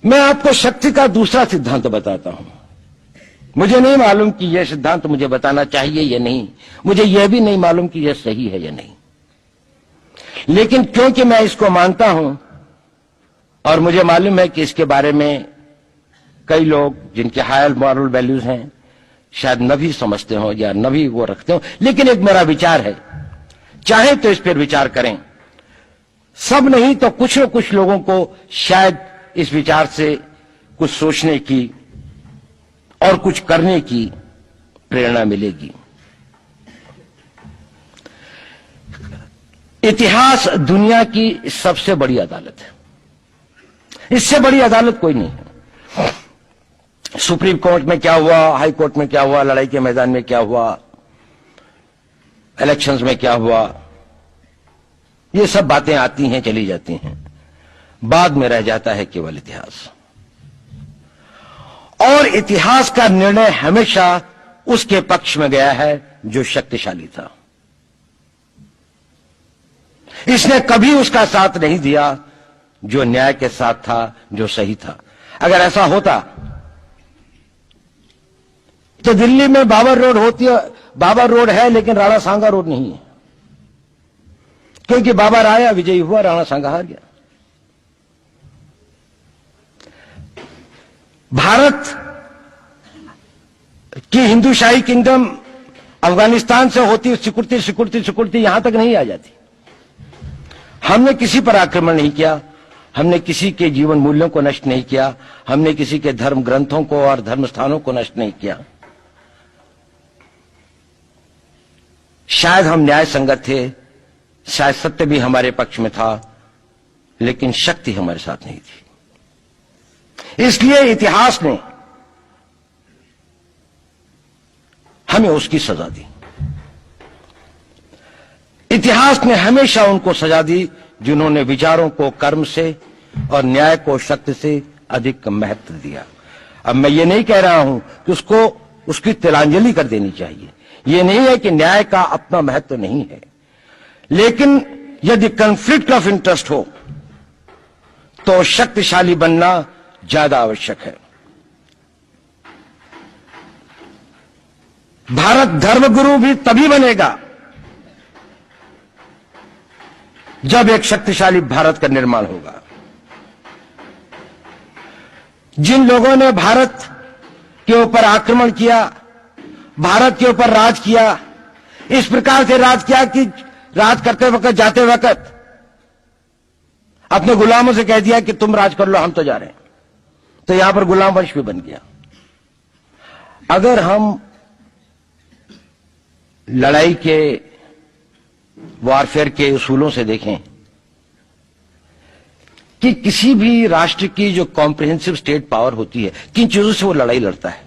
मैं आपको शक्ति का दूसरा सिद्धांत बताता हूं। मुझे नहीं मालूम कि यह सिद्धांत मुझे बताना चाहिए या नहीं, मुझे यह भी नहीं मालूम कि यह सही है या नहीं, लेकिन क्योंकि मैं इसको मानता हूं और मुझे मालूम है कि इसके बारे में कई लोग जिनके हायर मॉरल वैल्यूज हैं शायद न भी समझते हो या न भी वो रखते हो, लेकिन एक मेरा विचार है, चाहे तो इस पर विचार करें। सब नहीं तो कुछ न कुछ लोगों को शायद इस विचार से कुछ सोचने की और कुछ करने की प्रेरणा मिलेगी। इतिहास दुनिया की सबसे बड़ी अदालत है, इससे बड़ी अदालत कोई नहीं है। सुप्रीम कोर्ट में क्या हुआ, हाई कोर्ट में क्या हुआ, लड़ाई के मैदान में क्या हुआ, इलेक्शंस में क्या हुआ, ये सब बातें आती हैं चली जाती हैं, बाद में रह जाता है केवल इतिहास। और इतिहास का निर्णय हमेशा उसके पक्ष में गया है जो शक्तिशाली था। इसने कभी उसका साथ नहीं दिया जो न्याय के साथ था, जो सही था। अगर ऐसा होता तो दिल्ली में बाबर रोड होती है, बाबर रोड है लेकिन राणा सांगा रोड नहीं है, क्योंकि बाबर आया, विजयी हुआ, राणा सांगा हार गया। भारत की हिंदूशाही किंगडम अफगानिस्तान से होती सिकुड़ती सिकुड़ती सिकुड़ती यहां तक नहीं आ जाती। हमने किसी पर आक्रमण नहीं किया, हमने किसी के जीवन मूल्यों को नष्ट नहीं किया, हमने किसी के धर्म ग्रंथों को और धर्म स्थानों को नष्ट नहीं किया। शायद हम न्याय संगत थे, शायद सत्य भी हमारे पक्ष में था, लेकिन शक्ति हमारे साथ नहीं थी। इसलिए इतिहास ने हमें उसकी सजा दी। इतिहास ने हमेशा उनको सजा दी जिन्होंने विचारों को कर्म से और न्याय को शक्ति से अधिक महत्व दिया। अब मैं ये नहीं कह रहा हूं कि उसको उसकी तिलांजलि कर देनी चाहिए, ये नहीं है कि न्याय का अपना महत्व नहीं है, लेकिन यदि कॉन्फ्लिक्ट ऑफ इंटरेस्ट हो तो शक्तिशाली बनना ज्यादा आवश्यक है। भारत धर्मगुरु भी तभी बनेगा जब एक शक्तिशाली भारत का निर्माण होगा। जिन लोगों ने भारत के ऊपर आक्रमण किया, भारत के ऊपर राज किया, इस प्रकार से राज किया कि राज करते वक्त, जाते वक्त अपने गुलामों से कह दिया कि तुम राज कर लो, हम तो जा रहे हैं, तो यहां पर गुलाम वंश भी बन गया। अगर हम लड़ाई के वॉरफेयर के उसूलों से देखें कि किसी भी राष्ट्र की जो कॉम्प्रिहेंसिव स्टेट पावर होती है, किन चीजों से वो लड़ाई लड़ता है,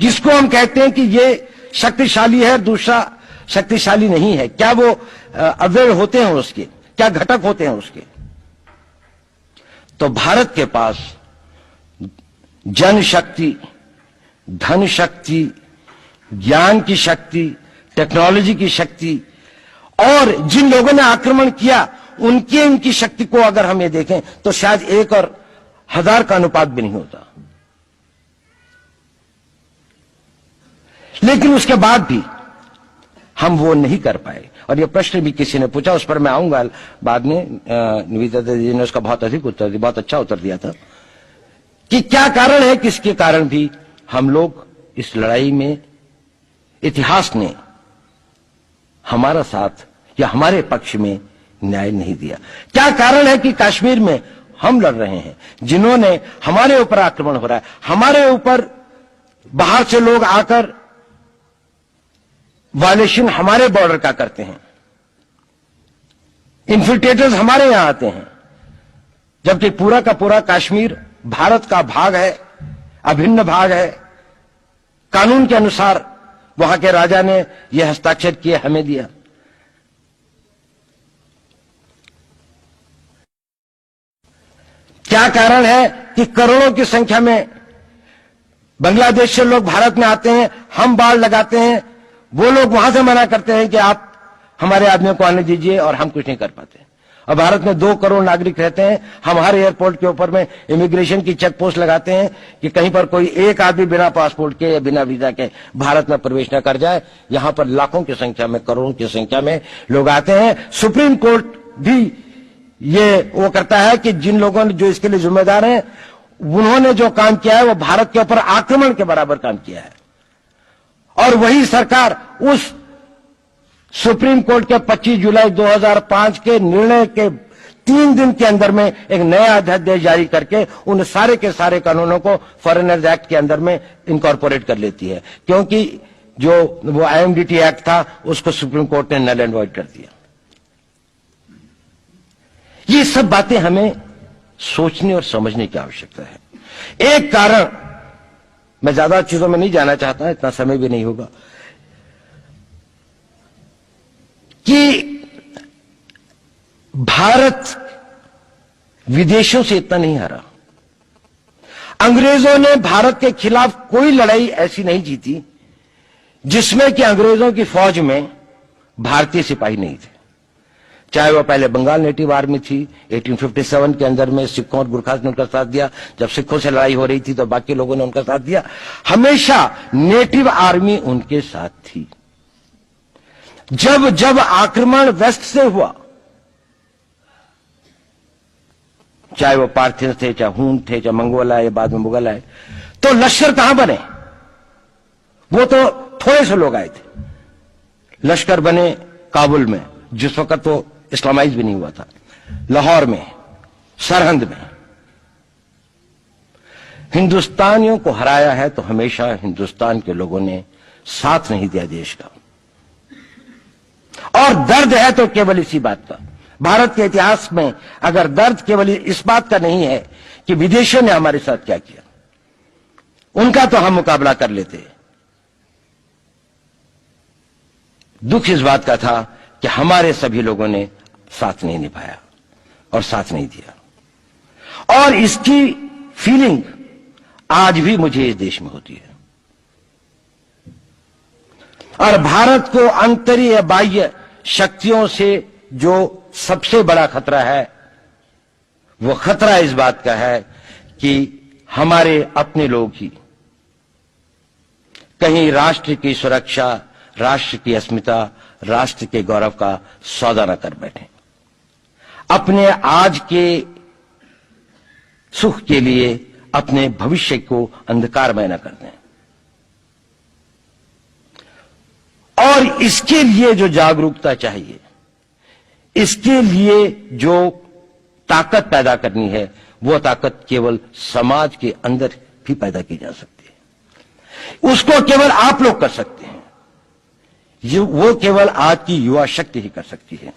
किसको हम कहते हैं कि ये शक्तिशाली है, दूसरा शक्तिशाली नहीं है, क्या वो अव्यय होते हैं उसके, क्या घटक होते हैं उसके। तो भारत के पास जनशक्ति, धन शक्ति, ज्ञान की शक्ति, टेक्नोलॉजी की शक्ति, और जिन लोगों ने आक्रमण किया उनकी शक्ति को अगर हम ये देखें तो शायद 1 और 1000 का अनुपात भी नहीं होता। लेकिन उसके बाद भी हम वो नहीं कर पाए। और ये प्रश्न भी किसी ने पूछा, उस पर मैं आऊंगा बाद में। निवेदिता जी ने उसका बहुत अधिक उत्तर दिया, बहुत अच्छा उत्तर दिया था कि क्या कारण है, किसके कारण भी हम लोग इस लड़ाई में इतिहास ने हमारा साथ या हमारे पक्ष में न्याय नहीं दिया। क्या कारण है कि कश्मीर में हम लड़ रहे हैं, जिन्होंने हमारे ऊपर आक्रमण हो रहा है, हमारे ऊपर बाहर से लोग आकर वायलेशन हमारे बॉर्डर का करते हैं, इन्फिल्ट्रेटर्स हमारे यहां आते हैं, जबकि पूरा का पूरा कश्मीर भारत का भाग है, अभिन्न भाग है। कानून के अनुसार वहां के राजा ने यह हस्ताक्षर किए, हमें दिया। क्या कारण है कि करोड़ों की संख्या में बांग्लादेश से लोग भारत में आते हैं, हम बाड़ लगाते हैं, वो लोग वहां से मना करते हैं कि आप हमारे आदमियों को आने दीजिए, और हम कुछ नहीं कर पाते। और भारत में 2 करोड़ नागरिक रहते हैं। हम हर एयरपोर्ट के ऊपर में इमिग्रेशन की चेक पोस्ट लगाते हैं कि कहीं पर कोई एक आदमी बिना पासपोर्ट के या बिना वीजा के भारत में प्रवेश न कर जाए। यहां पर लाखों की संख्या में, करोड़ों की संख्या में लोग आते हैं। सुप्रीम कोर्ट भी ये वो करता है कि जिन लोगों ने जो इसके लिए जिम्मेदार हैं, उन्होंने जो काम किया है वो भारत के ऊपर आक्रमण के बराबर काम किया है। और वही सरकार उस सुप्रीम कोर्ट के 25 जुलाई 2005 के निर्णय के 3 दिन के अंदर में एक नया अध्यादेश जारी करके उन सारे के सारे कानूनों को फॉरेनर्स एक्ट के अंदर में इनकॉर्पोरेट कर लेती है, क्योंकि जो वो IMDT एक्ट था उसको सुप्रीम कोर्ट ने नल एंड वॉइड कर दिया। ये सब बातें हमें सोचने और समझने की आवश्यकता है। एक कारण, मैं ज्यादा चीजों में नहीं जाना चाहता, इतना समय भी नहीं होगा, कि भारत विदेशों से इतना नहीं हारा। अंग्रेजों ने भारत के खिलाफ कोई लड़ाई ऐसी नहीं जीती जिसमें कि अंग्रेजों की फौज में भारतीय सिपाही नहीं थे। चाहे वो पहले बंगाल नेटिव आर्मी थी, 1857 के अंदर में सिखों और गुरखास ने उनका साथ दिया। जब सिखों से लड़ाई हो रही थी तो बाकी लोगों ने उनका साथ दिया। हमेशा नेटिव आर्मी उनके साथ थी। जब जब आक्रमण वेस्ट से हुआ, चाहे वो पार्थियंस थे, चाहे हून थे, चाहे मंगोल आए, बाद में मुगल आए, तो लश्कर कहां बने? वो तो थोड़े से लोग आए थे। लश्कर बने काबुल में, जिस वक्त तो इस्लामाइज भी नहीं हुआ था, लाहौर में, सरहंद में। हिंदुस्तानियों को हराया है तो हमेशा हिंदुस्तान के लोगों ने साथ नहीं दिया देश का। और दर्द है तो केवल इसी बात का। भारत के इतिहास में अगर दर्द केवल इस बात का नहीं है कि विदेशियों ने हमारे साथ क्या किया, उनका तो हम मुकाबला कर लेते। दुख इस बात का था कि हमारे सभी लोगों ने साथ नहीं निभाया और साथ नहीं दिया। और इसकी फीलिंग आज भी मुझे इस देश में होती है। और भारत को आंतरिक या बाह्य शक्तियों से जो सबसे बड़ा खतरा है, वो खतरा इस बात का है कि हमारे अपने लोग ही कहीं राष्ट्र की सुरक्षा, राष्ट्र की अस्मिता, राष्ट्र के गौरव का सौदा न कर बैठे, अपने आज के सुख के लिए अपने भविष्य को अंधकारमय न कर दें। और इसके लिए जो जागरूकता चाहिए, इसके लिए जो ताकत पैदा करनी है, वो ताकत केवल समाज के अंदर भी पैदा की जा सकती है। उसको केवल आप लोग कर सकते हैं। वो केवल आज की युवा शक्ति ही कर सकती है।